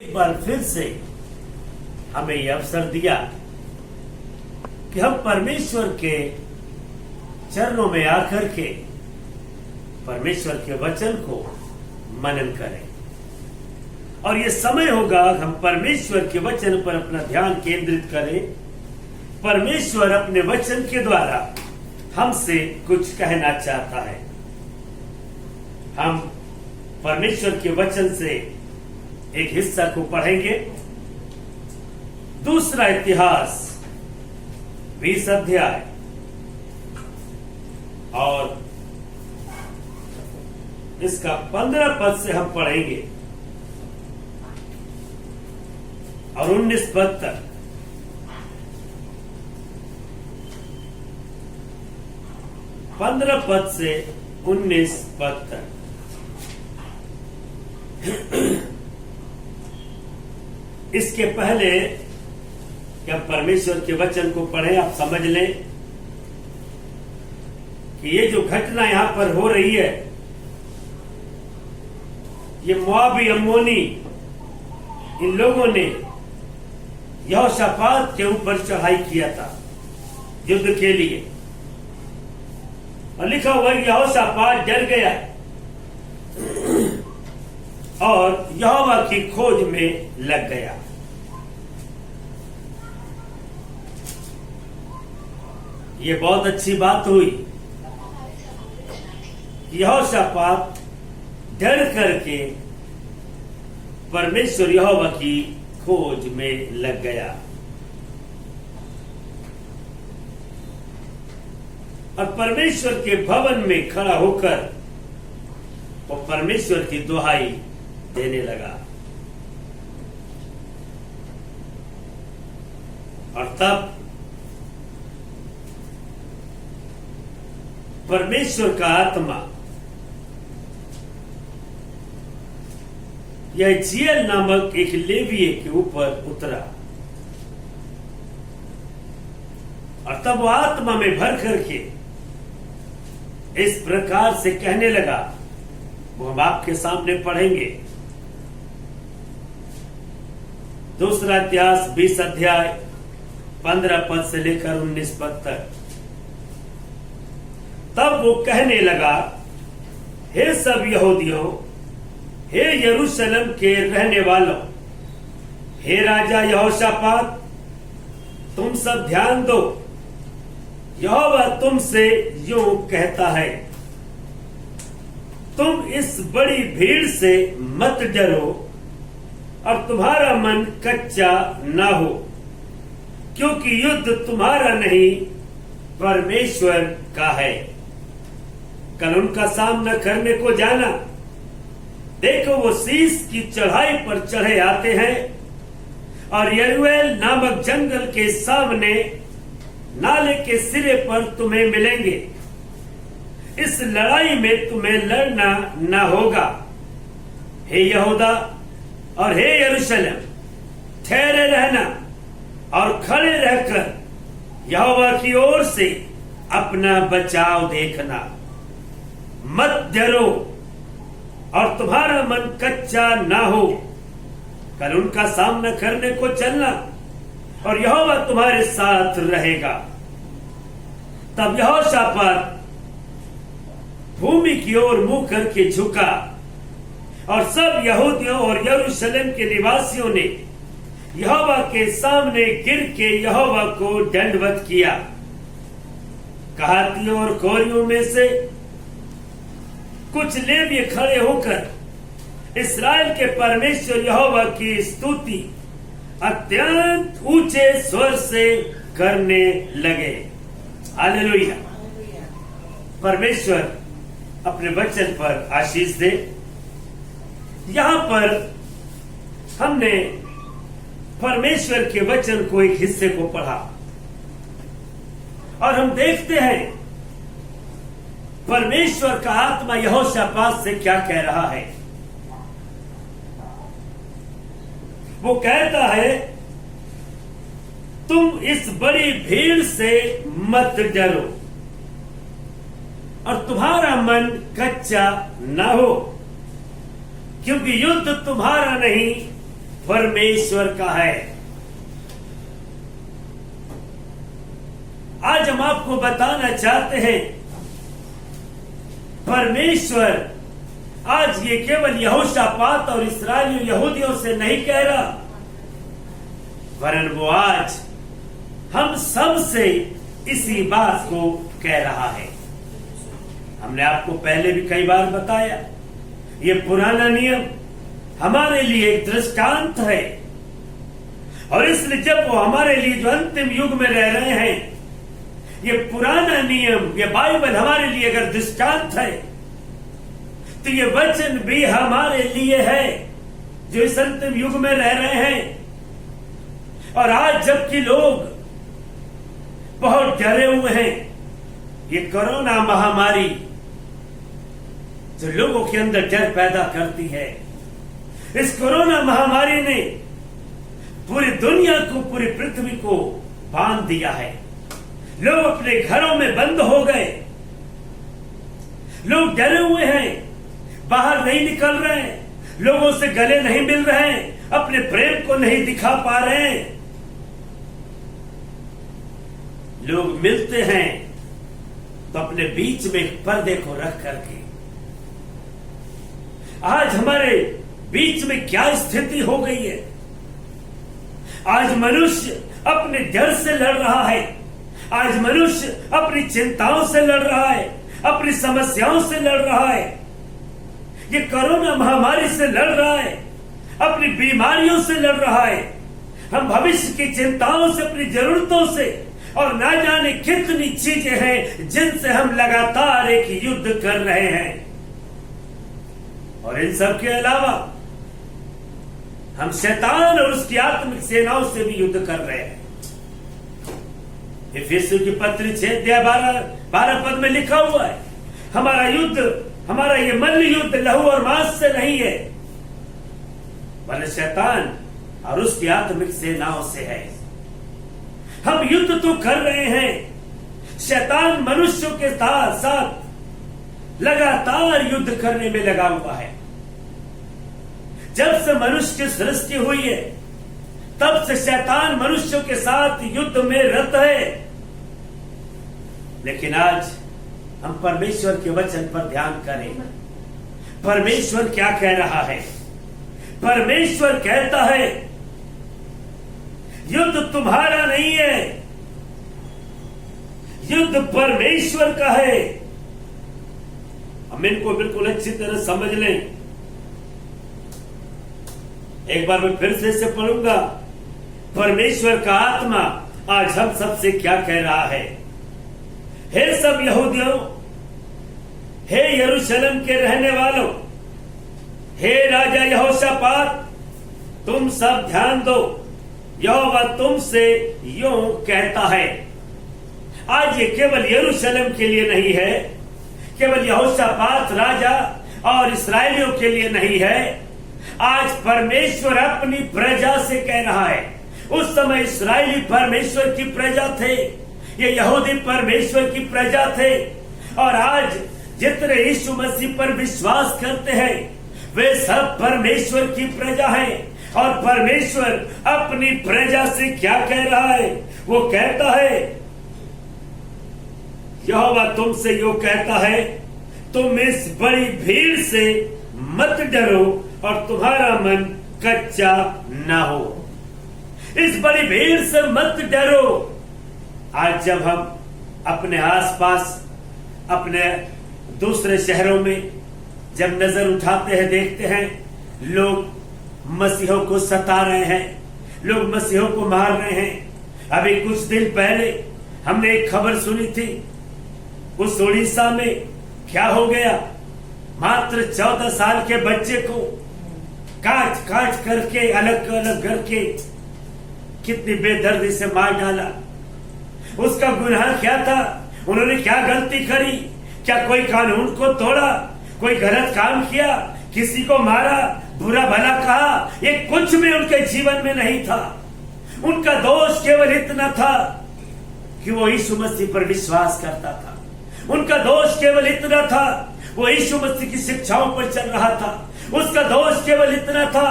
एक बार फिर से हमें यह अवसर दिया कि हम परमेश्वर के चरणों में आकर के परमेश्वर के वचन को मनन करें। और ये समय होगा हम परमेश्वर के वचन पर अपना ध्यान केंद्रित करें। परमेश्वर अपने वचन के द्वारा हमसे कुछ कहना चाहता है। हम परमेश्वर के वचन से एक हिस्सा को पढ़ेंगे। दूसरा इतिहास 20 अध्याय और इसका 15 पद से हम पढ़ेंगे और 19 पद तक। पंद्रह पद से 19 पद तक। इसके पहले कि हम परमेश्वर के वचन को पढ़ें, आप समझ लें कि ये जो घटना यहां पर हो रही है, ये मोआबी अम्मोनी इन लोगों ने यहोशापात के ऊपर चढ़ाई किया था युद्ध के लिए। और लिखा हुआ यहोशापात डर गया और यहोवा की खोज में लग गया। ये बहुत अच्छी बात हुई। यहोशापात डर करके परमेश्वर यहोवा की खोज में लग गया और परमेश्वर के भवन में खड़ा होकर वो परमेश्वर की दुहाई देने लगा। और तब परमेश्वर का आत्मा यह जियल नामक एक लेवीय के ऊपर उतरा और तब वो आत्मा में भर करके इस प्रकार से कहने लगा। वो हम आपके सामने पढ़ेंगे। दूसरा इतिहास 20 अध्याय 15 पद से लेकर 19 पद तक। तब वो कहने लगा, हे सब यहूदियों, हे यरूशलेम के रहने वालों, हे राजा यहोशापात, तुम सब ध्यान दो। यहोवा तुमसे यूं कहता है, तुम इस बड़ी भीड़ से मत डरो और तुम्हारा मन कच्चा ना हो, क्योंकि युद्ध तुम्हारा नहीं परमेश्वर का है। कल उनका सामना करने को जाना। देखो वो शीश की चढ़ाई पर चढ़े आते हैं और यरूएल नामक जंगल के सामने नाले के सिरे पर तुम्हें मिलेंगे। इस लड़ाई में तुम्हें लड़ना न होगा। हे यहूदा और हे यरूशलेम, ठहरे रहना और खड़े रहकर यहोवा की ओर से अपना बचाव देखना। मत डरो और तुम्हारा मन कच्चा ना हो। कल उनका सामना करने को चलना और यहोवा तुम्हारे साथ रहेगा। तब यहोशापात भूमि की ओर मुंह करके झुका और सब यहूदियों और यरूशलेम के निवासियों ने यहोवा के सामने गिर के यहोवा को दंडवत किया। कहातियों और कोरियों में से कुछ लेवीय खड़े होकर इस्राएल के परमेश्वर यहोवा की स्तुति अत्यंत ऊंचे स्वर से करने लगे। हालेलुया। परमेश्वर अपने वचन पर आशीष दे। यहां पर हमने परमेश्वर के वचन को एक हिस्से को पढ़ा और हम देखते हैं परमेश्वर का आत्मा यहोशापात से क्या कह रहा है। वो कहता है, तुम इस बड़ी भीड़ से मत डरो और तुम्हारा मन कच्चा ना हो, क्योंकि युद्ध तुम्हारा नहीं परमेश्वर का है। आज हम आपको बताना चाहते हैं, परमेश्वर आज ये केवल यहोशापात और इस्राएली यहूदियों से नहीं कह रहा, वरन वो आज हम सब से इसी बात को कह रहा है। हमने आपको पहले भी कई बार बताया, ये पुराना नियम हमारे लिए एक दृष्टांत है, और इसलिए जब वो हमारे लिए जो अंतिम युग में रह रहे हैं, ये पुराना नियम, ये बाइबल हमारे लिए अगर दृष्टांत है, तो ये वचन भी हमारे लिए है जो इस अंतिम युग में रह रहे हैं। और आज जबकि लोग बहुत डरे हुए हैं, ये कोरोना महामारी जो लोगों के अंदर डर पैदा करती है, इस कोरोना महामारी ने पूरी दुनिया को, पूरी पृथ्वी को बांध दिया है। लोग अपने घरों में बंद हो गए, लोग डरे हुए हैं, बाहर नहीं निकल रहे हैं, लोगों से गले नहीं मिल रहे हैं, अपने प्रेम को नहीं दिखा पा रहे हैं। लोग मिलते हैं तो अपने बीच में पर्दे को रख करके। आज हमारे बीच में क्या स्थिति हो गई है? आज मनुष्य अपने डर से लड़ रहा है, आज मनुष्य अपनी चिंताओं से लड़ रहा है, अपनी समस्याओं से लड़ रहा है, ये कोरोना महामारी से लड़ रहा है, अपनी बीमारियों से लड़ रहा है, हम भविष्य की चिंताओं से, अपनी जरूरतों से, और ना जाने कितनी चीजें हैं जिनसे हम लगातार एक युद्ध कर रहे हैं। और इन सब के अलावा हम शैतान और उसकी आत्मिक सेनाओं से भी युद्ध कर रहे हैं। इफिसियों की पत्री 6:12 पद में लिखा हुआ है, हमारा युद्ध, हमारा ये मल्ल युद्ध लहू और मांस से नहीं है, बल्कि शैतान और उसकी आत्मिक सेनाओं से है। हम युद्ध तो कर रहे हैं, शैतान मनुष्यों के साथ लगातार युद्ध करने में लगा हुआ है। जब से मनुष्य की सृष्टि हुई है, तब से शैतान मनुष्यों के साथ युद्ध में रत है। लेकिन आज हम परमेश्वर के वचन पर ध्यान करें। परमेश्वर क्या कह रहा है? परमेश्वर कहता है, युद्ध तुम्हारा नहीं है, युद्ध परमेश्वर का है। हम इनको बिल्कुल अच्छी तरह समझ लें। एक बार मैं फिर से इसे पढ़ूंगा। परमेश्वर का आत्मा आज हम सबसे क्या कह रहा है? हे सब यहूदियों, हे यरूशलेम के रहने वालों, हे राजा यहोशापात, तुम सब ध्यान दो, यहोवा तुमसे यूं कहता है। आज ये केवल यरूशलेम के लिए नहीं है, केवल यहोशापात राजा और इस्राएलियों के लिए नहीं है, आज परमेश्वर अपनी प्रजा से कह रहा है। उस समय इस्राएली परमेश्वर की प्रजा थे, ये यहूदी परमेश्वर की प्रजा थे, और आज जितने यीशु मसीह पर विश्वास करते हैं वे सब परमेश्वर की प्रजा हैं। और परमेश्वर अपनी प्रजा से क्या कह रहा है? वो कहता है, यहोवा तुमसे यूं कहता है, तुम इस बड़ी भीड़ से मत डरो और तुम्हारा मन कच्चा ना हो। इस बड़ी भीड़ से मत डरो। आज जब हम अपने आसपास, अपने दूसरे शहरों में जब नजर उठाते हैं, देखते हैं लोग मसीहों को सता रहे हैं, लोग मसीहों को मार रहे हैं। अभी कुछ दिन पहले हमने एक खबर सुनी थी, उस उड़ीसा में क्या हो गया, मात्र 14 साल के बच्चे को काट काट करके, अलग अलग करके कितनी बेदर्दी से मार डाला। उसका गुनाह क्या था? उन्होंने क्या गलती करी? क्या कोई कानून को तोड़ा? कोई गलत काम किया? किसी को मारा? बुरा भला कहा? ये कुछ भी उनके जीवन में नहीं था। उनका दोष केवल इतना था कि वो यीशु मसीह पर विश्वास करता था। उनका दोष केवल इतना था, वो यीशु मसीह की शिक्षाओं पर चल रहा था। उसका दोष केवल इतना था,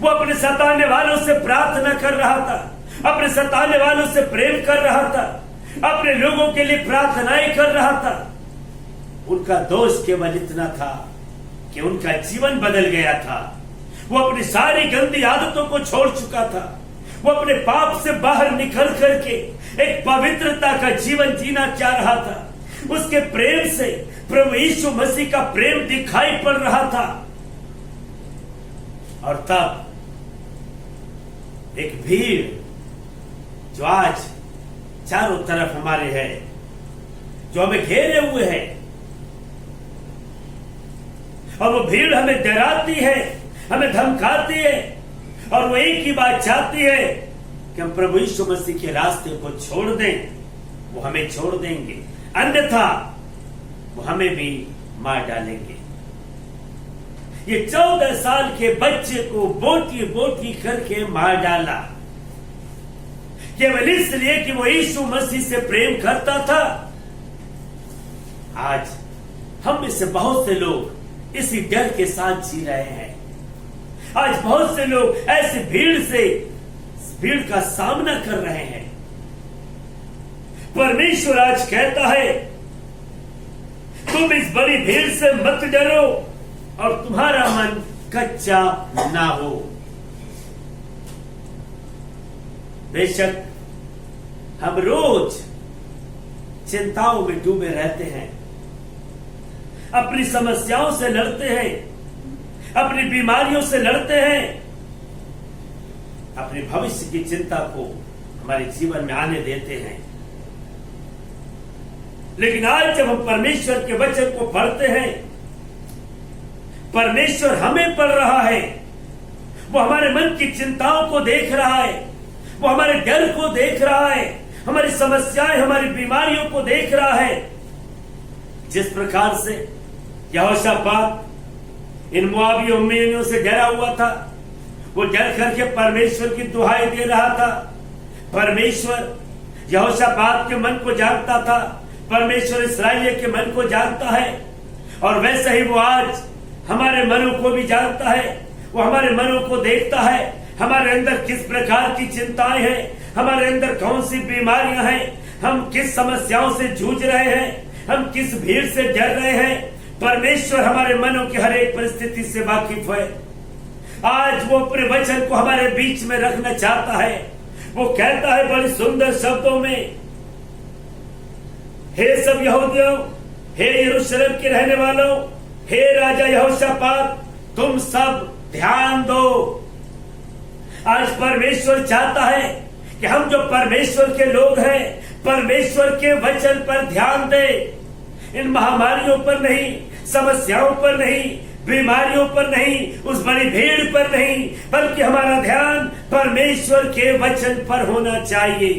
वो अपने सताने वालों से प्रार्थना कर रहा था, अपने सताने वालों से प्रेम कर रहा था, अपने लोगों के लिए प्रार्थनाएं कर रहा था। उनका दोष केवल इतना था कि उनका जीवन बदल गया था। वो अपनी सारी गंदी आदतों को छोड़ चुका था। वो अपने पाप से बाहर निकल करके एक पवित्रता का जीवन जीना चाह रहा था। उसके प्रेम से प्रभु यीशु मसीह का प्रेम दिखाई पड़ रहा था। और तब एक भीड़ जो आज चारों तरफ हमारे है, जो हमें घेरे हुए है, और वो भीड़ हमें डराती है, हमें धमकाती है, और वो एक ही बात चाहती है कि हम प्रभु यीशु मसीह के रास्ते को छोड़ दें। वो हमें छोड़ देंगे, अन्यथा वो हमें भी मार डालेंगे। ये 14 साल के बच्चे को बोटी बोटी करके मार डाला, केवल इसलिए कि वो यीशु मसीह से प्रेम करता था। आज हम में से बहुत से लोग इसी डर के साथ जी रहे हैं। आज बहुत से लोग ऐसी भीड़ का सामना कर रहे हैं। परमेश्वर आज कहता है, तुम इस बड़ी भीड़ से मत डरो और तुम्हारा मन कच्चा ना हो। बेशक हम रोज चिंताओं में डूबे रहते हैं, अपनी समस्याओं से लड़ते हैं, अपनी बीमारियों से लड़ते हैं, अपने भविष्य की चिंता को हमारे जीवन में आने देते हैं। लेकिन आज जब हम परमेश्वर के वचन को पढ़ते हैं, परमेश्वर हमें पढ़ रहा है। वो हमारे मन की चिंताओं को देख रहा है, वो हमारे डर को देख रहा है, हमारी समस्याएं, हमारी बीमारियों को देख रहा है। जिस प्रकार से यहोशापात इन मोआबी अम्मीनियों से डरा हुआ था, वो डर करके परमेश्वर की दुहाई दे रहा था। परमेश्वर यहोशापात के मन को जानता था, परमेश्वर इस्राएलियों के मन को जानता है, और वैसे ही वो आज हमारे मनों को भी जानता है। वो हमारे मनों को देखता है, हमारे अंदर किस प्रकार की चिंताएं हैं, हमारे अंदर कौन सी बीमारियां हैं, हम किस समस्याओं से जूझ रहे हैं, हम किस भीड़ से डर रहे हैं। परमेश्वर हमारे मनों की हर एक परिस्थिति से वाकिफ है। आज वो अपने वचन को हमारे बीच में रखना चाहता है। वो कहता है बड़े सुंदर शब्दों में, हे सब यहूदियों, हे यरूशलेम के रहने वालों, हे राजा यहोशापात, तुम सब ध्यान दो। आज परमेश्वर चाहता है कि हम जो परमेश्वर के लोग हैं, परमेश्वर के वचन पर ध्यान दें। इन महामारियों पर नहीं, समस्याओं पर नहीं, बीमारियों पर नहीं, उस बड़ी भीड़ पर नहीं, बल्कि हमारा ध्यान परमेश्वर के वचन पर होना चाहिए।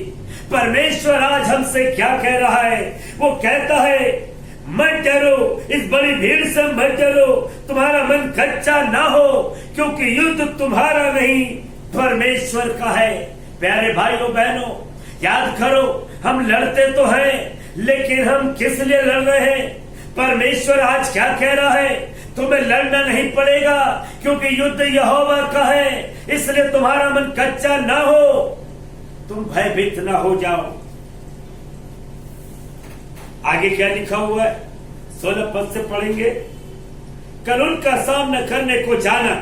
परमेश्वर आज हमसे क्या कह रहा है? वो कहता है, मत डरो, इस बड़ी भीड़ से मत डरो, तुम्हारा मन कच्चा ना हो, क्योंकि युद्ध तुम्हारा नहीं परमेश्वर का है। प्यारे भाइयों बहनों, याद करो, हम लड़ते तो हैं, लेकिन हम किस लिए लड़ रहे हैं? परमेश्वर आज क्या कह रहा है? तुम्हें लड़ना नहीं पड़ेगा, क्योंकि युद्ध यहोवा का है, इसलिए तुम्हारा मन कच्चा ना हो, तुम भयभीत ना हो जाओ। आगे क्या लिखा हुआ है? 16 पद से पढ़ेंगे। कल उनका सामना करने को जाना,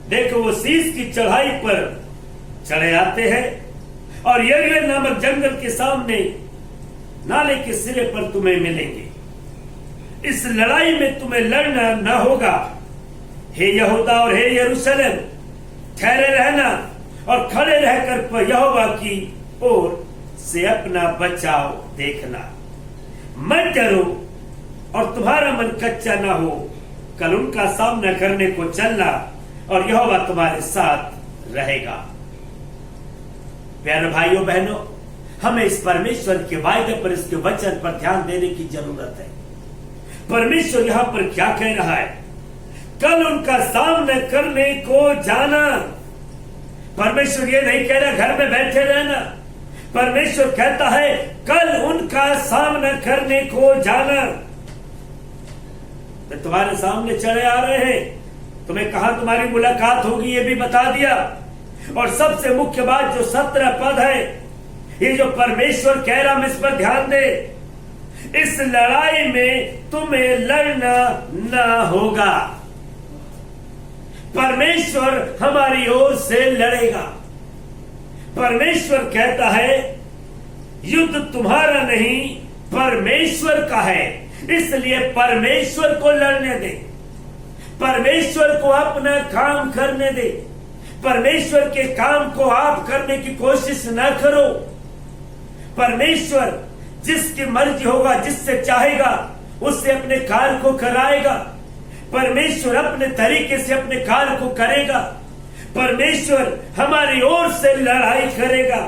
देखो वो शीश की चढ़ाई पर चढ़े आते हैं, और यरीहो नामक जंगल के सामने नाले के सिरे पर तुम्हें मिलेंगे। इस लड़ाई में तुम्हें लड़ना न होगा। हे यहूदा और हे यरूशलेम, ठहरे रहना और खड़े रहकर यहोवा की ओर से अपना बचाव देखना। मत डरो और तुम्हारा मन कच्चा ना हो। कल उनका सामना करने को चलना और यहोवा तुम्हारे साथ रहेगा। प्यारे भाइयों बहनों, हमें इस परमेश्वर के वायदे पर, इसके वचन पर ध्यान देने की जरूरत है। परमेश्वर यहां पर क्या कह रहा है? कल उनका सामना करने को जाना। परमेश्वर ये नहीं कह रहा घर में बैठे रहना। परमेश्वर कहता है कल उनका सामना करने को जाना। तो तुम्हारे सामने चढ़े आ रहे हैं, तुम्हें कहां तुम्हारी मुलाकात होगी ये भी बता दिया। और सबसे मुख्य बात जो 17 पद है, ये जो परमेश्वर कह रहा, हम इस पर ध्यान दे, इस लड़ाई में तुम्हें लड़ना ना होगा। परमेश्वर हमारी ओर से लड़ेगा। परमेश्वर कहता है युद्ध तुम्हारा नहीं परमेश्वर का है, इसलिए परमेश्वर को लड़ने दे, परमेश्वर को अपना काम करने दे। परमेश्वर के काम को आप करने की कोशिश न करो। परमेश्वर जिसकी मर्जी होगा, जिससे चाहेगा उससे अपने कार्य को कराएगा। परमेश्वर अपने तरीके से अपने कार्य को करेगा। परमेश्वर हमारी ओर से लड़ाई करेगा।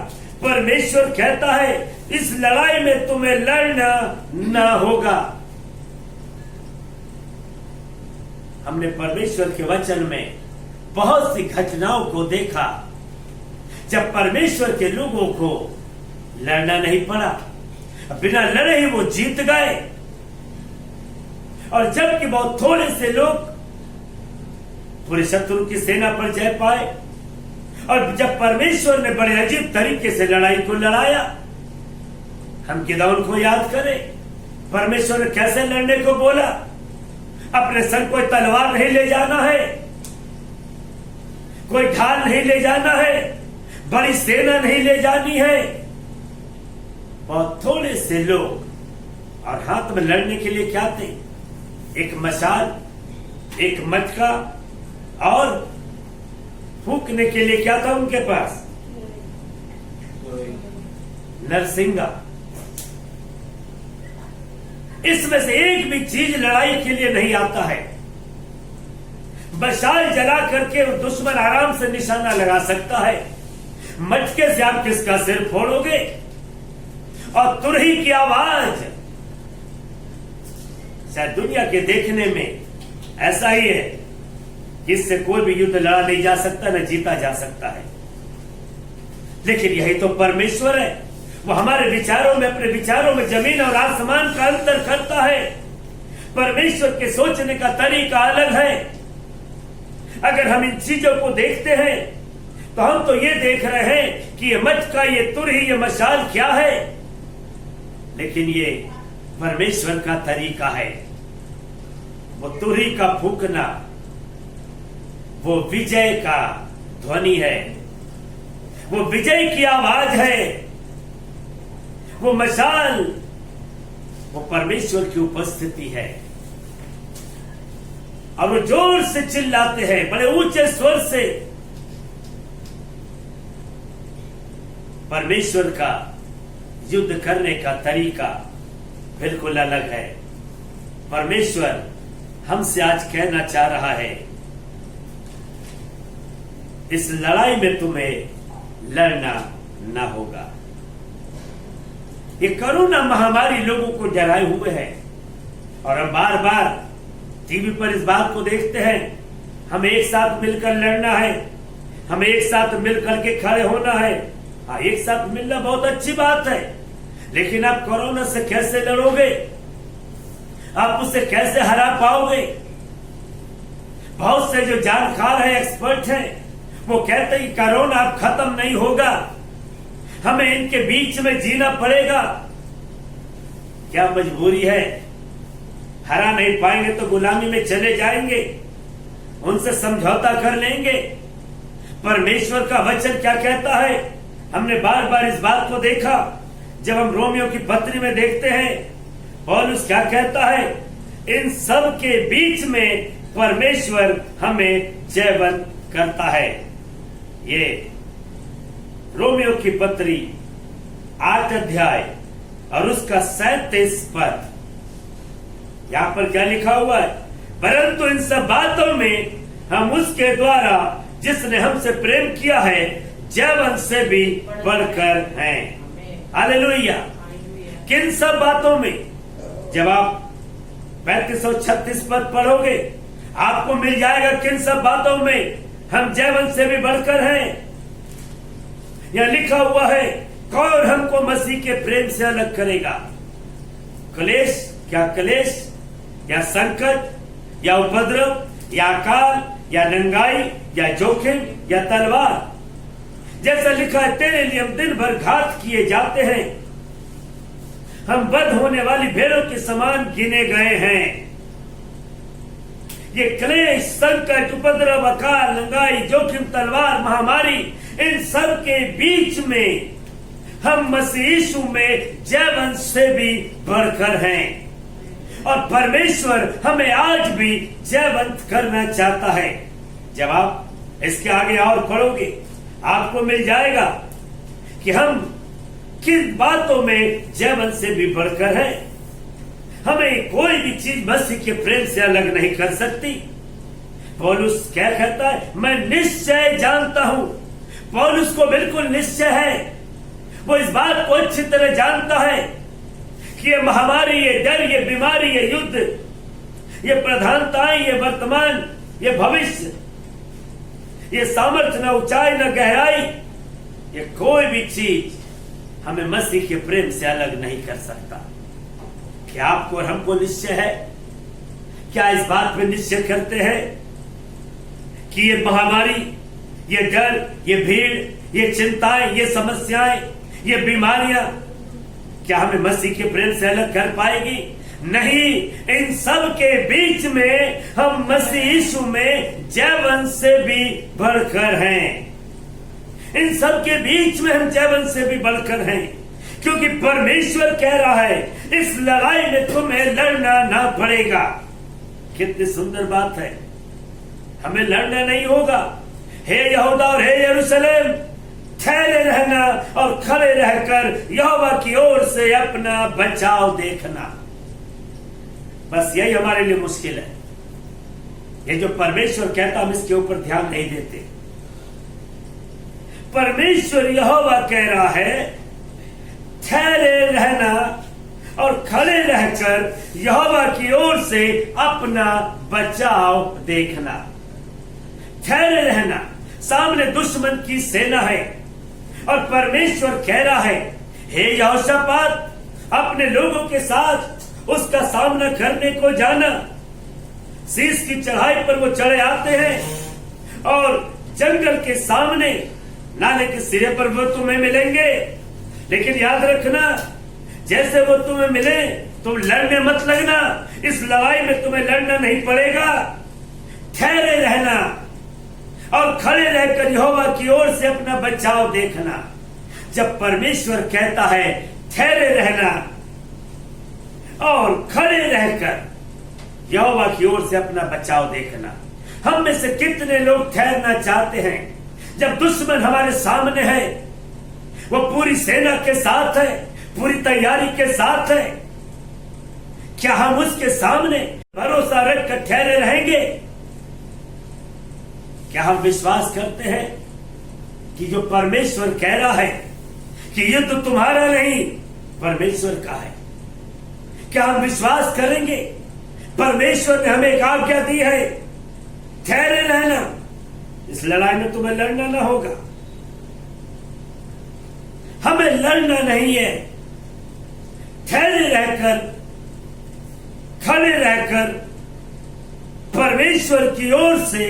परमेश्वर कहता है इस लड़ाई में तुम्हें लड़ना ना होगा। हमने परमेश्वर के वचन में बहुत सी घटनाओं को देखा जब परमेश्वर के लोगों को लड़ना नहीं पड़ा, बिना लड़े ही वो जीत गए। और जबकि बहुत थोड़े से लोग पूरे शत्रु की सेना पर जय पाए, और जब परमेश्वर ने बड़े अजीब तरीके से लड़ाई को लड़ाया, हम गिदौन को याद करें, परमेश्वर ने कैसे लड़ने को बोला। अपने संग कोई तलवार नहीं ले जाना है, कोई ढाल नहीं ले जाना है, बड़ी सेना नहीं ले जानी है। बहुत थोड़े से लोग और हाथ में लड़ने के लिए क्या थे? एक मशाल, एक मटका और फूंकने के लिए क्या था उनके पास? नरसिंगा। इसमें से एक भी चीज लड़ाई के लिए नहीं आता है। मशाल जला करके दुश्मन आराम से निशाना लगा सकता है, मटके से आप किसका सिर फोड़ोगे? और तुरही की आवाज, शायद दुनिया के देखने में ऐसा ही है, इससे कोई भी युद्ध लड़ा नहीं जा सकता, न जीता जा सकता है। लेकिन यही तो परमेश्वर है, वो हमारे विचारों में, अपने विचारों में जमीन और आसमान का अंतर करता है। परमेश्वर के सोचने का तरीका अलग है। अगर हम इन चीजों को देखते हैं तो हम तो ये देख रहे हैं कि ये मटका, ये तुरही, ये मशाल क्या है, लेकिन ये परमेश्वर का तरीका है। वो तुरही का फूंकना, वो विजय का ध्वनि है, वो विजय की आवाज है। वो मशाल, वो परमेश्वर की उपस्थिति है। और वो जोर से चिल्लाते हैं, बड़े ऊंचे स्वर से। परमेश्वर का युद्ध करने का तरीका बिल्कुल अलग है। परमेश्वर हमसे आज कहना चाह रहा है, इस लड़ाई में तुम्हें लड़ना ना होगा। ये कोरोना महामारी लोगों को डराए हुए है, और हम बार बार टीवी पर इस बात को देखते हैं, हमें एक साथ मिलकर लड़ना है, हमें एक साथ मिलकर के खड़े होना है। हाँ, एक साथ मिलना बहुत अच्छी बात है, लेकिन आप कोरोना से कैसे लड़ोगे? आप उससे कैसे हरा पाओगे? बहुत से जो जानकार है, एक्सपर्ट हैं, वो कहते हैं कि कोरोना अब खत्म नहीं होगा, हमें इनके बीच में जीना पड़ेगा। क्या मजबूरी है? हरा नहीं पाएंगे तो गुलामी में चले जाएंगे, उनसे समझौता कर लेंगे। परमेश्वर का वचन क्या कहता है? हमने बार बार इस बात को देखा। जब हम रोमियो की पत्री में देखते हैं, पौलुस क्या कहता है? इन सब के बीच में परमेश्वर हमें जयवन करता है। ये रोमियो की पत्री 8 अध्याय और उसका 37 पद, यहां पर क्या लिखा हुआ है? परंतु इन सब बातों में हम उसके द्वारा जिसने हमसे प्रेम किया है जयवन से भी बढ़कर हैं। हालेलुया। किन सब बातों में? जब आप 35 और 36 पद पढ़ोगे आपको मिल जाएगा किन सब बातों में हम जयवन से भी बढ़कर हैं। यह लिखा हुआ है, कौन हमको मसीह के प्रेम से अलग करेगा? क्लेश, क्या क्लेश या संकट या उपद्रव या अकाल या नंगाई या जोखिम या तलवार। जैसा लिखा है, तेरे लिए हम दिन भर घात किए जाते हैं, हम वध होने वाली भेड़ों के समान गिने गए हैं। ये क्लेश, संकट, उपद्रव, अकाल, नंगाई, जोखिम, तलवार, महामारी, इन सब के बीच में हम मसीह यीशु में जयवंश से भी बढ़कर हैं और परमेश्वर हमें आज भी जयवंत करना चाहता है। जब आप इसके आगे और पढ़ोगे आपको मिल जाएगा कि हम किन बातों में जयवंत से भी बढ़कर हैं। हमें कोई भी चीज मसीह के प्रेम से अलग नहीं कर सकती। पौलुस क्या कहता है? मैं निश्चय जानता हूं। पौलुस को बिल्कुल निश्चय है, वो इस बात को अच्छी तरह जानता है कि ये महामारी, ये डर, ये बीमारी, ये युद्ध, ये प्रधानताएं, ये वर्तमान, ये भविष्य, ये सामर्थ्य, न ऊंचाई न गहराई, ये कोई भी चीज हमें मसीह के प्रेम से अलग नहीं कर सकता। क्या आपको और हमको निश्चय है? क्या इस बात में निश्चय करते हैं कि ये महामारी, ये डर, ये भीड़, ये चिंताएं, ये समस्याएं, ये बीमारियां क्या हमें मसीह के प्रेम से अलग कर पाएगी? नहीं। इन सब के बीच में हम मसीह यीशु में जयवंश से भी बढ़कर हैं। इन सब के बीच में हम जयवंश से भी बढ़कर हैं, क्योंकि परमेश्वर कह रहा है इस लड़ाई में तुम्हें लड़ना ना पड़ेगा। कितनी सुंदर बात है, हमें लड़ना नहीं होगा। हे यहूदा और हे यरूशलेम, ठहरे रहना और खड़े रहकर यहोवा की ओर से अपना बचाव देखना। बस यही हमारे लिए मुश्किल है। ये जो परमेश्वर कहता हम इसके ऊपर ध्यान नहीं देते। परमेश्वर यहोवा कह रहा है ठहरे रहना और खड़े रहकर यहोवा की ओर से अपना बचाव देखना। ठहरे रहना, सामने दुश्मन की सेना है और परमेश्वर कह रहा है हे यहोशापात, अपने लोगों के साथ उसका सामना करने को जाना। शीश की चढ़ाई पर वो चढ़े आते हैं और जंगल के सामने नाले के सिरे पर वो तुम्हें मिलेंगे, लेकिन याद रखना जैसे वो तुम्हें मिले तुम लड़ने मत लगना। इस लड़ाई में तुम्हें लड़ना नहीं पड़ेगा। ठहरे रहना और खड़े रहकर यहोवा की ओर से अपना बचाव देखना। जब परमेश्वर कहता है ठहरे रहना और खड़े रहकर यहोवा की ओर से अपना बचाव देखना, हम में से कितने लोग ठहरना चाहते हैं जब दुश्मन हमारे सामने है, वो पूरी सेना के साथ है, पूरी तैयारी के साथ है? क्या हम उसके सामने भरोसा रखकर ठहरे रहेंगे? क्या हम विश्वास करते हैं कि जो परमेश्वर कह रहा है कि युद्ध तुम्हारा नहीं परमेश्वर का है? क्या हम विश्वास करेंगे? परमेश्वर ने हमें एक आज्ञा दी है ठहरे रहना, इस लड़ाई में तुम्हें लड़ना ना होगा। हमें लड़ना नहीं है, ठहरे रहकर खड़े रहकर परमेश्वर की ओर से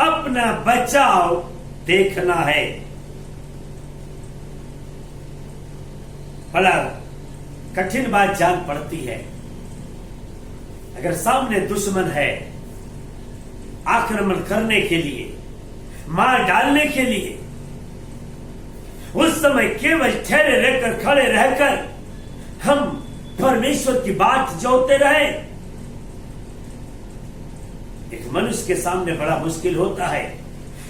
अपना बचाव देखना है। बड़ा कठिन बात जान पड़ती है। अगर सामने दुश्मन है आक्रमण करने के लिए, मार डालने के लिए, उस समय केवल ठहरे रहकर खड़े रहकर हम परमेश्वर की बात जोते रहे। एक मनुष्य के सामने बड़ा मुश्किल होता है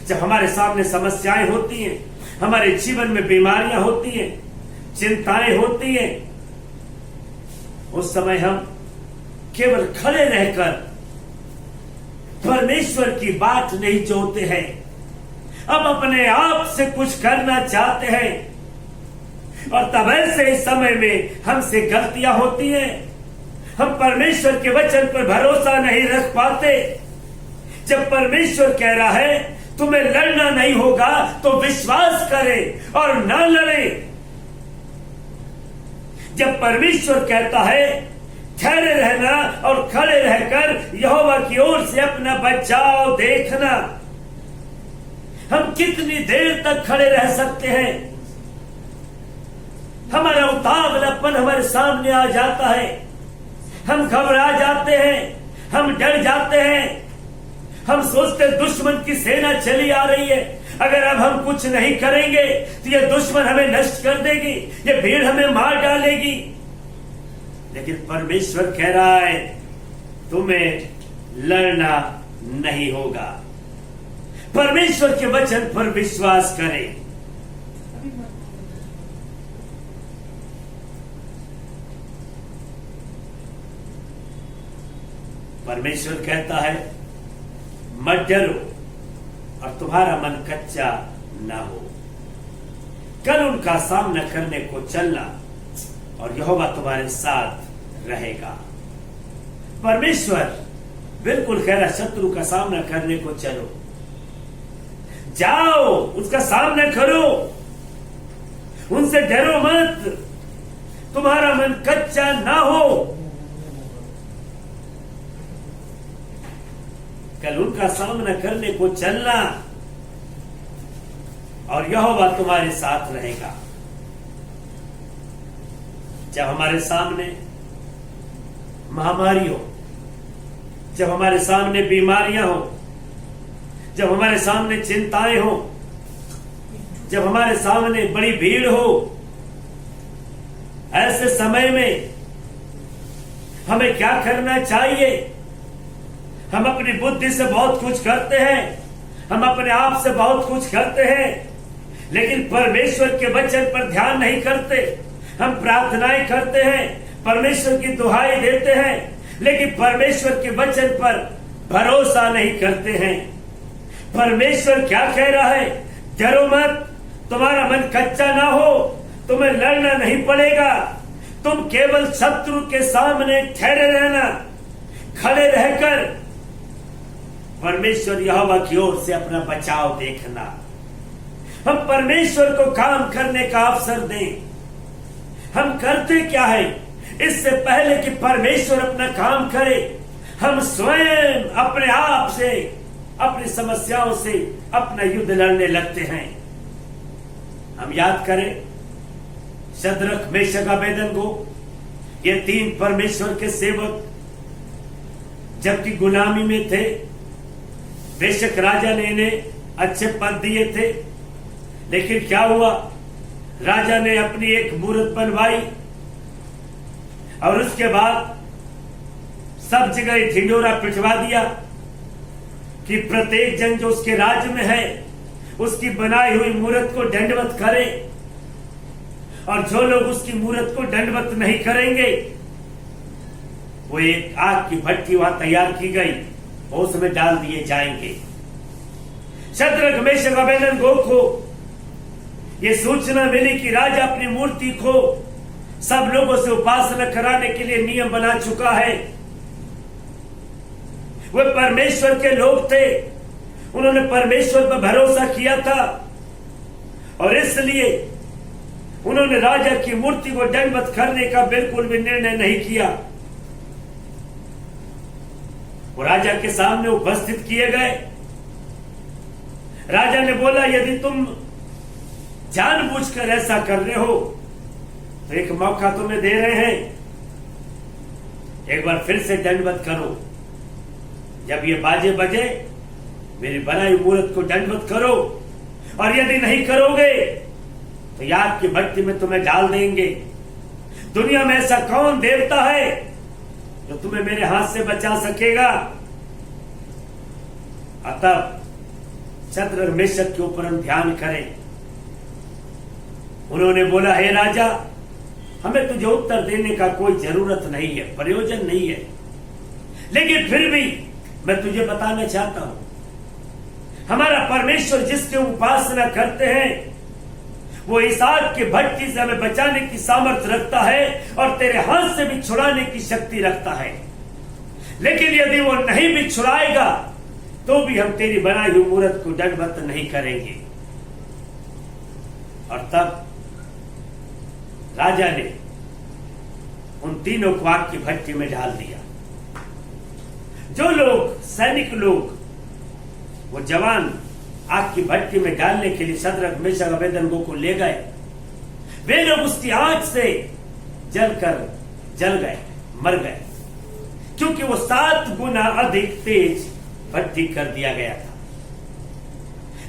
जब हमारे सामने समस्याएं होती हैं, हमारे जीवन में बीमारियां होती हैं, चिंताएं होती हैं। उस समय हम केवल खड़े रहकर परमेश्वर की बात नहीं जोते हैं, अब अपने आप से कुछ करना चाहते हैं और तब ऐसे इस समय में हमसे गलतियां होती हैं। हम परमेश्वर के वचन पर भरोसा नहीं रख पाते। जब परमेश्वर कह रहा है तुम्हें लड़ना नहीं होगा तो विश्वास करें और न लड़े। जब परमेश्वर कहता है ठहरे रहना और खड़े रहकर यहोवा की ओर से अपना बचाव देखना। हम कितनी देर तक खड़े रह सकते हैं? हमारा उतावलापन हमारे सामने आ जाता है, हम घबरा जाते हैं, हम डर जाते हैं, हम सोचते दुश्मन की सेना चली आ रही है, अगर अब हम कुछ नहीं करेंगे तो ये दुश्मन हमें नष्ट कर देगी, ये भीड़ हमें मार डालेगी। लेकिन परमेश्वर कह रहा है तुम्हें लड़ना नहीं होगा। परमेश्वर के वचन पर विश्वास करें। परमेश्वर कहता है मत डरो और तुम्हारा मन कच्चा ना हो। कल उनका सामना करने को चलना और यहोवा तुम्हारे साथ रहेगा। परमेश्वर बिल्कुल कह रहा शत्रु का सामना करने को चलो, जाओ उसका सामना करो, उनसे डरो मत, तुम्हारा मन कच्चा ना हो। कल उनका सामना करने को चलना और यहोवा तुम्हारे साथ रहेगा। जब हमारे सामने महामारी हो, जब हमारे सामने बीमारियां हो, जब हमारे सामने चिंताएं हो, जब हमारे सामने बड़ी भीड़ हो, ऐसे समय में हमें क्या करना चाहिए? हम अपनी बुद्धि से बहुत कुछ करते हैं, हम अपने आप से बहुत कुछ करते हैं, लेकिन परमेश्वर के वचन पर ध्यान नहीं करते। हम प्रार्थनाएं करते हैं, परमेश्वर की दुहाई देते हैं, लेकिन परमेश्वर के वचन पर भरोसा नहीं करते हैं। परमेश्वर क्या कह रहा है? डरो मत, तुम्हारा मन कच्चा ना हो, तुम्हें लड़ना नहीं पड़ेगा, तुम केवल शत्रु के सामने ठहरे रहना, खड़े रहकर परमेश्वर यहोवा की ओर से अपना बचाव देखना। हम परमेश्वर को काम करने का अवसर दें। हम करते क्या है? इससे पहले कि परमेश्वर अपना काम करे, हम स्वयं अपने आप से, अपनी समस्याओं से अपना युद्ध लड़ने लगते हैं। हम याद करें शद्रक, मेशक, अबेदनगो, ये तीन परमेश्वर के सेवक जबकि गुलामी में थे, बेशक राजा ने इन्हें अच्छे पद दिए थे, लेकिन क्या हुआ? राजा ने अपनी एक मूर्त बनवाई और उसके बाद सब जगह ढिंढोरा पिटवा दिया कि प्रत्येक जन जो उसके राज्य में है उसकी बनाई हुई मूर्त को दंडवत करे, और जो लोग उसकी मूर्त को दंडवत नहीं करेंगे वो एक आग की भट्टी वहां तैयार की गई, उसमें डाल दिए जाएंगे। शद्रक, मेशक, अबेदनगो को ये सूचना मिली कि राजा अपनी मूर्ति को सब लोगों से उपासना कराने के लिए नियम बना चुका है। वे परमेश्वर के लोग थे, उन्होंने परमेश्वर पर भरोसा किया था और इसलिए उन्होंने राजा की मूर्ति को दंडवत करने का बिल्कुल भी निर्णय नहीं किया। वो राजा के सामने उपस्थित किए गए। राजा ने बोला यदि तुम जानबूझकर ऐसा कर रहे हो तो एक मौका तुम्हें दे रहे हैं, एक बार फिर से दंडवत करो। जब ये बाजे बजे मेरी बनाई मूर्त को दंडवत करो, और यदि नहीं करोगे तो याद की भट्टी में तुम्हें डाल देंगे। दुनिया में ऐसा कौन देवता है जो तुम्हें मेरे हाथ से बचा सकेगा? अतः शद्रक, मेशक के ऊपर हम ध्यान करें। उन्होंने बोला हे राजा, हमें तुझे उत्तर देने का कोई जरूरत नहीं है, प्रयोजन नहीं है, लेकिन फिर भी मैं तुझे बताना चाहता हूं, हमारा परमेश्वर जिसकी उपासना करते हैं वो इस आग की भट्टी से हमें बचाने की सामर्थ्य रखता है और तेरे हाथ से भी छुड़ाने की शक्ति रखता है। लेकिन यदि वो नहीं भी छुड़ाएगा तो भी हम तेरी बनाई हुई मूर्त को दंडवत नहीं करेंगे। और तब राजा ने उन तीनों को आग की भट्टी में डाल दिया। जो लोग सैनिक लोग वो जवान आग की भट्टी में डालने के लिए शद्रक मेशक अबेदनगो को ले गए, वे लोग उसकी आग से जल गए, मर गए, क्योंकि वो 7 गुना अधिक तेज भट्टी कर दिया गया था।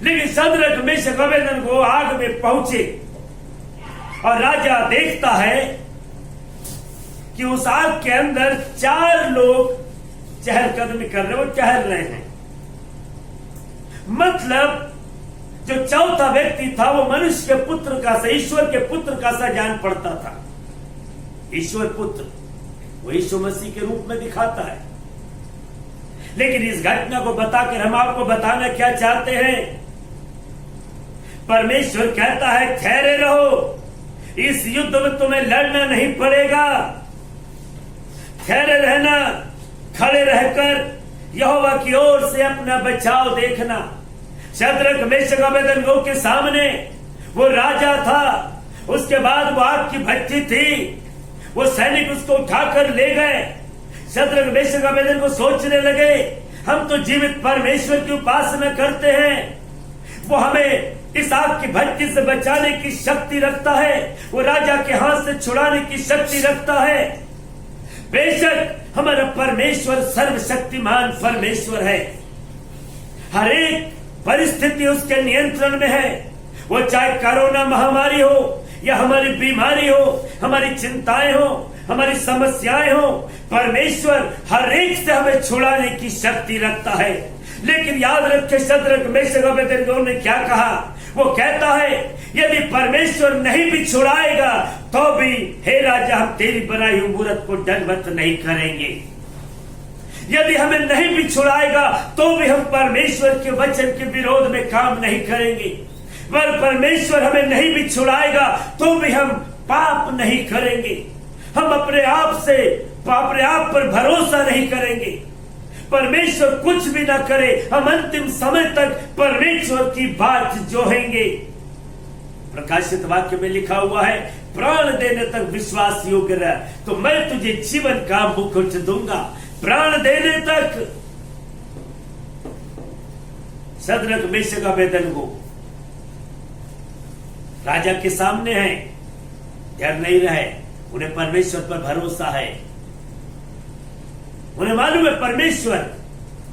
लेकिन शद्रक मेशक अबेदनगो आग में पहुंचे और राजा देखता है कि उस आग के अंदर 4 लोग चहलकदमी कर रहे, वो टहल रहे हैं। मतलब जो चौथा व्यक्ति था वो मनुष्य के पुत्र का सा, ईश्वर के पुत्र का सा जान पड़ता था। ईश्वर पुत्र वो यीशु मसीह के रूप में दिखाता है। लेकिन इस घटना को बताकर हम आपको बताना क्या चाहते हैं? परमेश्वर कहता है ठहरे रहो, इस युद्ध में तुम्हें लड़ना नहीं पड़ेगा। ठहरे रहना, खड़े रहकर यहोवा की ओर से अपना बचाव देखना। शद्रक मेशक अबेदनगो के सामने वो राजा था, उसके बाद वो आग की भट्टी थी, वो सैनिक उसको उठाकर ले गए। शद्रक मेशक अबेदनगो सोचने लगे, हम तो जीवित परमेश्वर की उपासना करते हैं, वो हमें इस आग की भट्टी से बचाने की शक्ति रखता है, वो राजा के हाथ से छुड़ाने की शक्ति रखता है। बेशक हमारा परमेश्वर सर्वशक्तिमान परमेश्वर है, हर एक परिस्थिति उसके नियंत्रण में है। वो चाहे कोरोना महामारी हो या हमारी बीमारी हो, हमारी चिंताएं हो, हमारी समस्याएं हो, परमेश्वर हर एक से हमें छुड़ाने की शक्ति रखता है। लेकिन याद रखे शद्रक मेशक अबेदनगो ने क्या कहा? वो कहता है यदि परमेश्वर नहीं भी छुड़ाएगा तो भी हे राजा हम तेरी बनाई हुई मूरत को दंडवत नहीं करेंगे। यदि हमें नहीं भी छुड़ाएगा तो भी हम परमेश्वर के वचन के विरोध में काम नहीं करेंगे। पर परमेश्वर हमें नहीं भी छुड़ाएगा तो भी हम पाप नहीं करेंगे। हम अपने आप पर भरोसा नहीं करेंगे। परमेश्वर कुछ भी ना करे, हम अंतिम समय तक परमेश्वर की बात जोहेंगे। प्रकाशित वाक्य में लिखा हुआ है, प्राण देने तक विश्वास योग्य रह तो मैं तुझे जीवन का मुकुट दूंगा। प्राण देने तक। शद्रक मेशक अबेदनगो राजा के सामने है, डर नहीं रहे, उन्हें परमेश्वर पर भरोसा है। उन्हें मालूम है परमेश्वर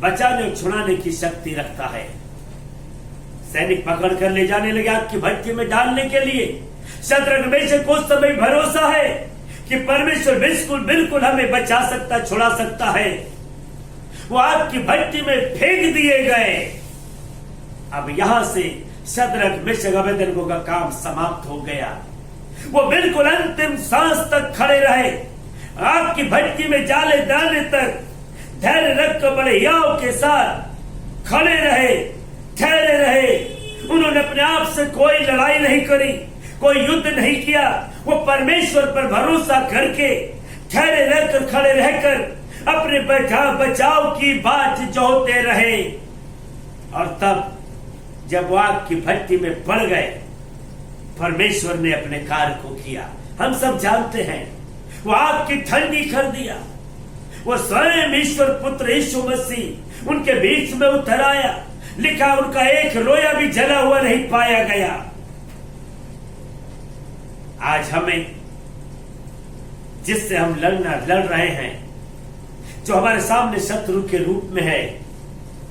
बचाने और छुड़ाने की शक्ति रखता है। सैनिक पकड़ कर ले जाने लगे आग की भट्टी में डालने के लिए। शद्रक मेशक को उस समय भरोसा है कि परमेश्वर बिल्कुल हमें बचा सकता, छुड़ा सकता है। वो आग की भट्टी में फेंक दिए गए। अब यहां से शद्रक मेशक अबेदनगो का काम समाप्त हो गया। वो बिल्कुल अंतिम सांस तक खड़े रहे, आग की भट्टी में जाले डालने तक धैर्य रखकर बड़े याव के साथ खड़े रहे, ठहरे रहे। उन्होंने अपने आप से कोई लड़ाई नहीं करी, कोई युद्ध नहीं किया। वो परमेश्वर पर भरोसा करके ठहरे रहकर, खड़े रहकर अपने बचाव की बात जोहते रहे। और तब जब वो आग की भट्टी में पड़ गए, परमेश्वर ने अपने कार्य को किया। हम सब जानते हैं, वो आग की ठंडी कर दिया। वो स्वयं ईश्वर पुत्र यीशु मसीह उनके बीच में उतर आया। लिखा उनका एक रोया भी जला हुआ नहीं पाया गया। आज हमें जिससे हम लड़ रहे हैं, जो हमारे सामने शत्रु के रूप में है,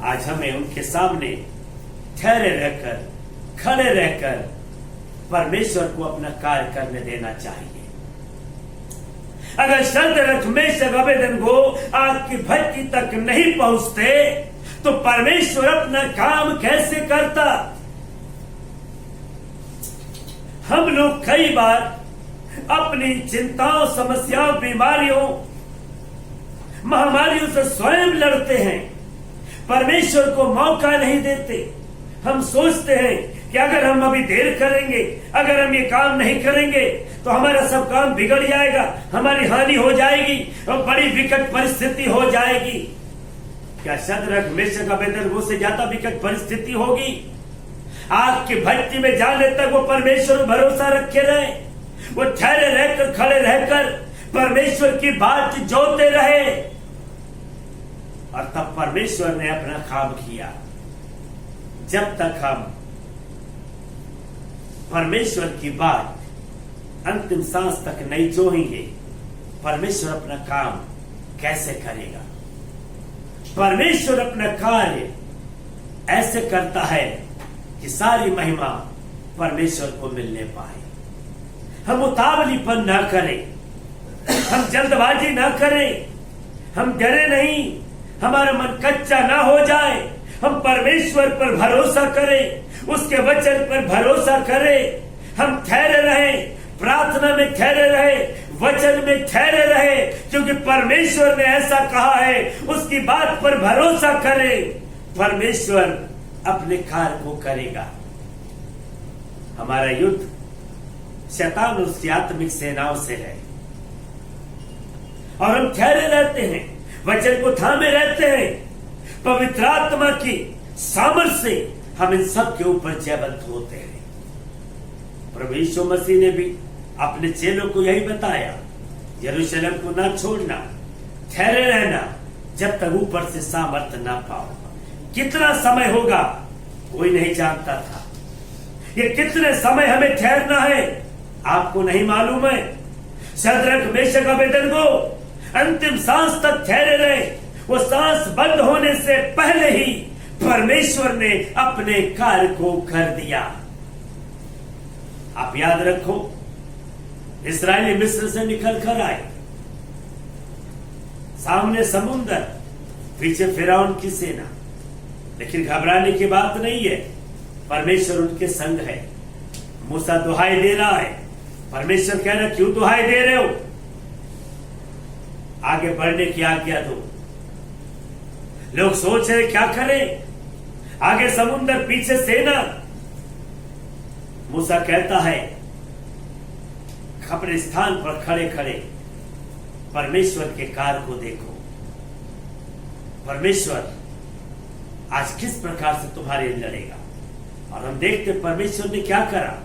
आज हमें उनके सामने ठहरे रहकर, खड़े रहकर परमेश्वर को अपना कार्य करने देना चाहिए। अगर शद्रक मेशक अबेदनगो आग की भट्टी तक नहीं पहुंचते तो परमेश्वर अपना काम कैसे करता? हम लोग कई बार अपनी चिंताओं, समस्याओं, बीमारियों, महामारियों से स्वयं लड़ते हैं, परमेश्वर को मौका नहीं देते। हम सोचते हैं कि अगर हम अभी देर करेंगे, अगर हम ये काम नहीं करेंगे तो हमारा सब काम बिगड़ जाएगा, हमारी हानि हो जाएगी और बड़ी विकट परिस्थिति हो जाएगी। क्या शद्रक मेशक अबेदनगो से ज्यादा विकट परिस्थिति होगी? आग की भट्टी में जाने तक वो परमेश्वर भरोसा रखे रहे, वो ठहरे रहकर, खड़े रहकर परमेश्वर की बात जोते रहे, और तब परमेश्वर ने अपना काम किया। जब तक हम परमेश्वर की बात अंतिम सांस तक नहीं जोहेंगे, परमेश्वर अपना काम कैसे करेगा? परमेश्वर अपना कार्य ऐसे करता है कि सारी महिमा परमेश्वर को मिलने पाए। हम उतावलीपन ना करें, हम जल्दबाजी ना करें, हम डरे नहीं, हमारा मन कच्चा ना हो जाए। हम परमेश्वर पर भरोसा करें, उसके वचन पर भरोसा करें। हम ठहरे रहे, प्रार्थना में ठहरे रहे, वचन में ठहरे रहे, क्योंकि परमेश्वर ने ऐसा कहा है। उसकी बात पर भरोसा करें, परमेश्वर अपने कार्य को करेगा। हमारा युद्ध शैतान और उसकी आत्मिक सेनाओं से है, और हम ठहरे रहते हैं, वचन को थामे रहते हैं। पवित्र आत्मा की सामर्थ से हम इन सब के ऊपर जयवंत होते हैं। प्रभु यीशु मसीह ने भी अपने चेलों को यही बताया, यरूशलेम को ना छोड़ना, ठहरे रहना जब तक ऊपर से सामर्थ ना पाओ। कितना समय होगा कोई नहीं जानता था। ये कितने समय हमें ठहरना है आपको नहीं मालूम है। शद्रक, मेशक, अबेदनगो अंतिम सांस तक ठहरे रहे। वो सांस बंद होने से पहले ही परमेश्वर ने अपने कार्य को कर दिया। आप याद रखो, इस्राएली मिस्र से निकल कर आए, सामने समुद्र, पीछे फिरौन की सेना, लेकिन घबराने की बात नहीं है, परमेश्वर उनके संग है। मूसा दुहाई दे रहा है, परमेश्वर कह रहा क्यों दुहाई दे रहे हो, आगे बढ़ने की आज्ञा दो। लोग सोच रहे क्या करें, आगे समुद्र, पीछे सेना। मूसा कहता है अपने स्थान पर खड़े खड़े परमेश्वर के कार्य को देखो। परमेश्वर आज किस प्रकार से तुम्हारे लिए लड़ेगा। और हम देखते परमेश्वर ने क्या करा।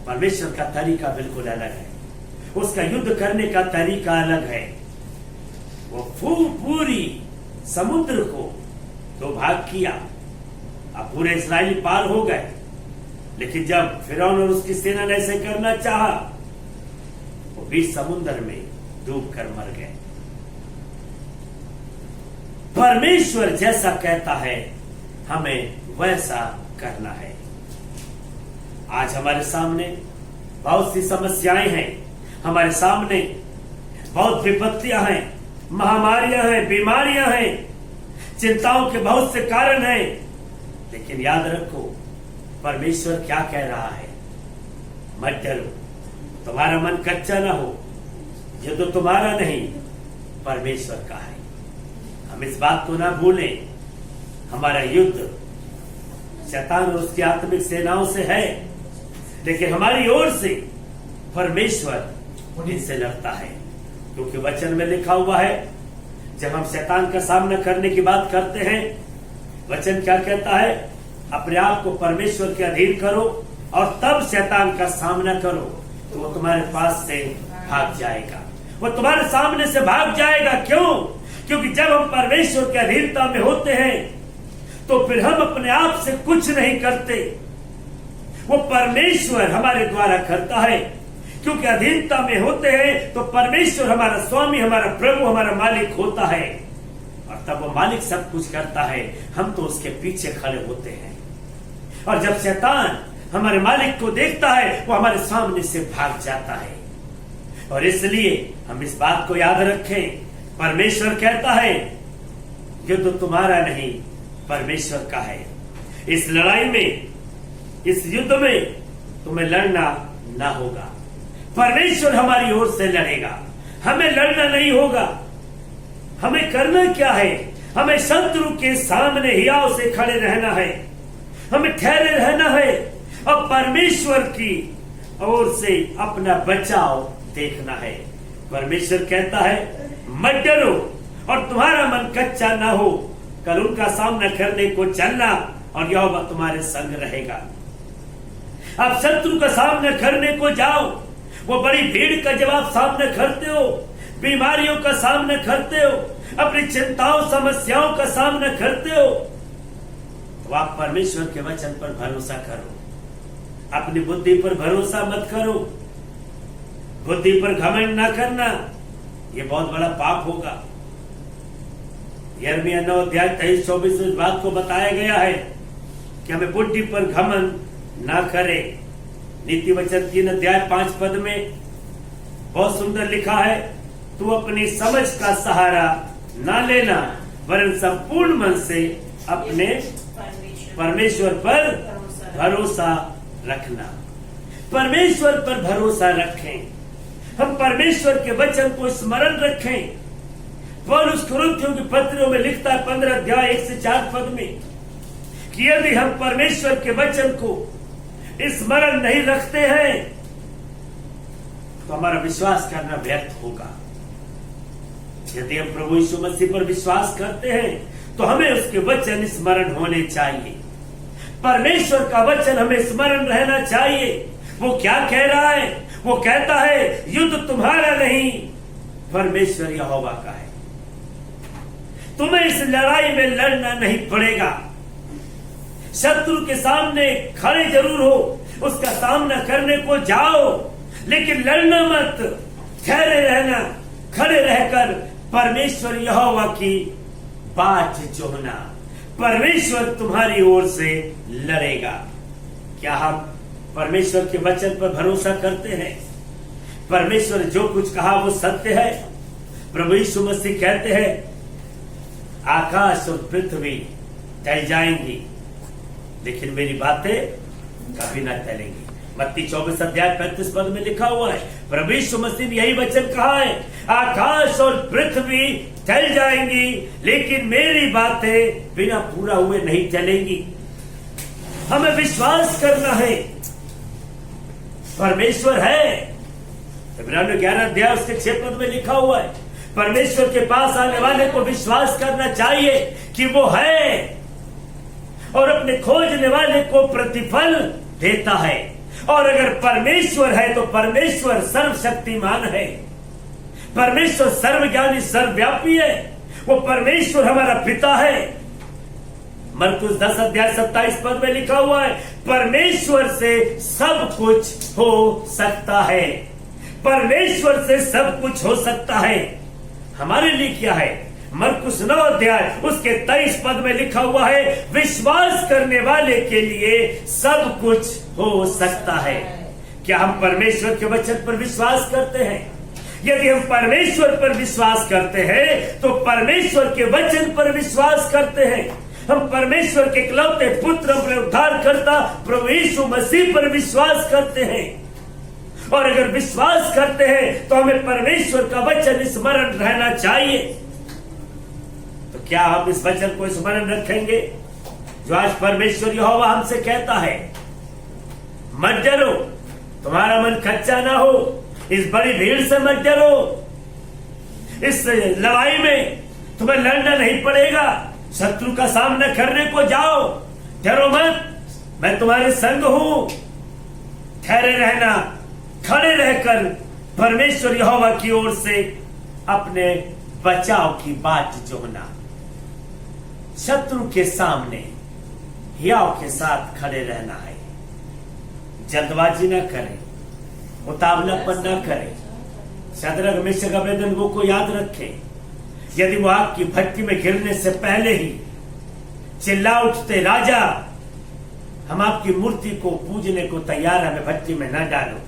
परमेश्वर का तरीका बिल्कुल अलग है, उसका युद्ध करने का तरीका अलग है। वो पूरी समुद्र को दो भाग किया, अब पूरे इस्राएली पार हो गए। लेकिन जब फिरौन और उसकी सेना ने ऐसे करना चाहा, वो बीच समुद्र में डूब कर मर गए। परमेश्वर जैसा कहता है हमें वैसा करना है। आज हमारे सामने बहुत सी समस्याएं हैं, हमारे सामने बहुत विपत्तियां हैं, महामारियां हैं, बीमारियां हैं, चिंताओं के बहुत से कारण हैं। लेकिन याद रखो परमेश्वर क्या कह रहा है, मत डरो, तुम्हारा मन कच्चा ना हो। ये तो तुम्हारा नहीं, परमेश्वर का है। हम इस बात को ना भूलें, हमारा युद्ध शैतान और उसकी आत्मिक सेनाओं से है, लेकिन हमारी ओर से परमेश्वर इनसे लड़ता है। क्योंकि वचन में लिखा हुआ है, जब हम शैतान का सामना करने की बात करते हैं, वचन क्या कहता है, अपने आप को परमेश्वर के अधीन करो और तब शैतान का सामना करो, तो वो तुम्हारे पास से भाग जाएगा, वो तुम्हारे सामने से भाग जाएगा। क्यों? क्योंकि जब हम परमेश्वर के अधीनता में होते हैं तो फिर हम अपने आप से कुछ नहीं करते, वो परमेश्वर हमारे द्वारा करता है। क्योंकि अधीनता में होते हैं तो परमेश्वर हमारा स्वामी, हमारा प्रभु, हमारा मालिक होता है, और तब वो मालिक सब कुछ करता है, हम तो उसके पीछे खड़े होते हैं। और जब शैतान हमारे मालिक को देखता है, वो हमारे सामने से भाग जाता है। और इसलिए हम इस बात को याद रखें, परमेश्वर कहता है ये तो तुम्हारा नहीं, परमेश्वर का है। इस लड़ाई में, इस युद्ध में तुम्हें लड़ना ना होगा, परमेश्वर हमारी ओर से लड़ेगा, हमें लड़ना नहीं होगा। हमें करना क्या है, हमें शत्रु के सामने हियाव से खड़े रहना है, हमें ठहरे रहना है और परमेश्वर की ओर से अपना बचाव देखना है। परमेश्वर कहता है मत डरो और तुम्हारा मन कच्चा ना हो, कल उनका सामना करने को चलना और यहोवा तुम्हारे संग रहेगा। अब शत्रु का सामना करने को जाओ, वो बड़ी भीड़ का जब आप सामना करते हो, बीमारियों का सामना करते हो, अपनी चिंताओं समस्याओं का सामना करते हो, तो आप परमेश्वर के वचन पर भरोसा करो। अपनी बुद्धि पर भरोसा मत करो। बुद्धि पर घमंड ना करना, यह बहुत बड़ा पाप होगा। यिर्मयाह 9 अध्याय 23-24 इस बात को बताया गया है कि हमें बुद्धि पर घमंड ना करे। नीति वचन 3 अध्याय 5 पद में बहुत सुंदर लिखा है, तू अपनी समझ का सहारा ना लेना, वरन संपूर्ण मन से अपने परमेश्वर पर भरोसा रखना। परमेश्वर पर भरोसा रखें। हम परमेश्वर के वचन को स्मरण रखें। पौलुस कुरिन्थियों की पत्रियों में लिखता है 15 अध्याय 1 से 4 पद में कि यदि हम परमेश्वर के वचन को स्मरण नहीं रखते हैं तो हमारा विश्वास करना व्यर्थ होगा। यदि हम प्रभु यीशु मसीह पर विश्वास करते हैं तो हमें उसके वचन स्मरण होने चाहिए। परमेश्वर का वचन हमें स्मरण रहना चाहिए। वो क्या कह रहा है? वो कहता है युद्ध तुम्हारा नहीं, परमेश्वर यहोवा का है। तुम्हें इस लड़ाई में लड़ना नहीं पड़ेगा। शत्रु के सामने खड़े जरूर हो, उसका सामना करने को जाओ, लेकिन लड़ना मत। ठहरे रहना, खड़े रहकर परमेश्वर यहोवा की बात जोहना। परमेश्वर तुम्हारी ओर से लड़ेगा। क्या हम परमेश्वर के वचन पर भरोसा करते हैं? परमेश्वर जो कुछ कहा वो सत्य है। प्रभु यीशु मसीह कहते हैं आकाश और पृथ्वी टल जाएंगी, लेकिन मेरी बातें कभी ना टलेंगी। मत्ती 24 अध्याय 35 पद में लिखा हुआ है, प्रभु यीशु मसीह ने यही वचन कहा है, आकाश और पृथ्वी टल जाएंगी, लेकिन मेरी बातें बिना पूरा हुए नहीं चलेंगी। हमें विश्वास करना है परमेश्वर है। इब्रानियों 11 अध्याय उसके 6 पद में लिखा हुआ है, परमेश्वर के पास आने वाले को विश्वास करना चाहिए कि वो है और अपने खोजने वाले को प्रतिफल देता है। और अगर परमेश्वर है तो परमेश्वर सर्वशक्तिमान है, परमेश्वर सर्वज्ञानी सर्वव्यापी है, वो परमेश्वर हमारा पिता है। मरकुस 10 अध्याय 27 पद में लिखा हुआ है, परमेश्वर से सब कुछ हो सकता है। परमेश्वर से सब कुछ हो सकता है। हमारे लिए क्या है? मरकुस 9 अध्याय उसके 23 पद में लिखा हुआ है, विश्वास करने वाले के लिए सब कुछ हो सकता है। क्या हम परमेश्वर के वचन पर विश्वास करते हैं? यदि हम परमेश्वर पर विश्वास करते हैं तो परमेश्वर के वचन पर विश्वास करते हैं। हम परमेश्वर के इकलौते पुत्र अपने उद्धारकर्ता प्रभु यीशु मसीह पर विश्वास करते हैं। और अगर विश्वास करते हैं तो हमें परमेश्वर का वचन स्मरण रहना चाहिए। तो क्या हम इस वचन को स्मरण रखेंगे जो आज परमेश्वर यहोवा हमसे कहता है, मत डरो, तुम्हारा मन कच्चा ना हो, इस बड़ी भीड़ से मत डरो, इस लड़ाई में तुम्हें लड़ना नहीं पड़ेगा, शत्रु का सामना करने को जाओ, डरो मत, मैं तुम्हारे संग हूं। ठहरे रहना, खड़े रहकर परमेश्वर यहोवा की ओर से अपने बचाव की बात जोहना। शत्रु के सामने हियाव के साथ खड़े रहना है। जल्दबाजी न करें, उतावलापन न करें। शद्रक मेशक अबेदनगो को याद रखें, यदि वो आग की भट्टी में गिरने से पहले ही चिल्ला उठते, राजा हम आपकी मूर्ति को पूजने को तैयार, हमें भट्टी में न डालो,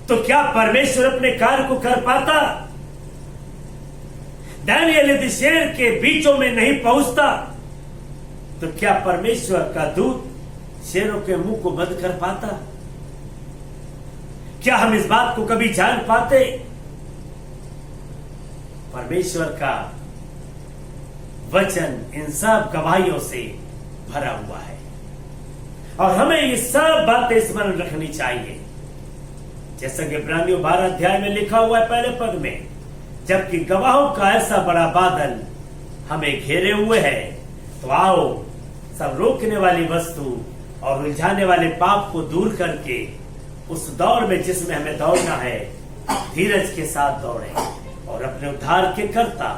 तो क्या परमेश्वर अपने कार्य को कर पाता? दानियल यदि शेर के बीचों में नहीं पहुंचता तो क्या परमेश्वर का दूत शेरों के मुंह को बंद कर पाता? क्या हम इस बात को कभी जान पाते? परमेश्वर का वचन इन सब गवाहियों से भरा हुआ है और हमें ये सब बातें स्मरण रखनी चाहिए। जैसा कि इब्रानियों 12 अध्याय में लिखा हुआ है पहले पद में, जबकि गवाहों का ऐसा बड़ा बादल हमें घेरे हुए है, तो आओ सब रोकने वाली वस्तु और उलझाने वाले पाप को दूर करके उस दौड़ में जिसमें हमें दौड़ना है, धीरज के साथ दौड़े और अपने उद्धार के कर्ता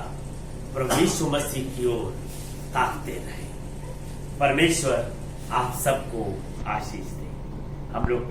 प्रभु यीशु मसीह की ओर ताकते रहे। परमेश्वर आप सबको आशीष दे। हम लोग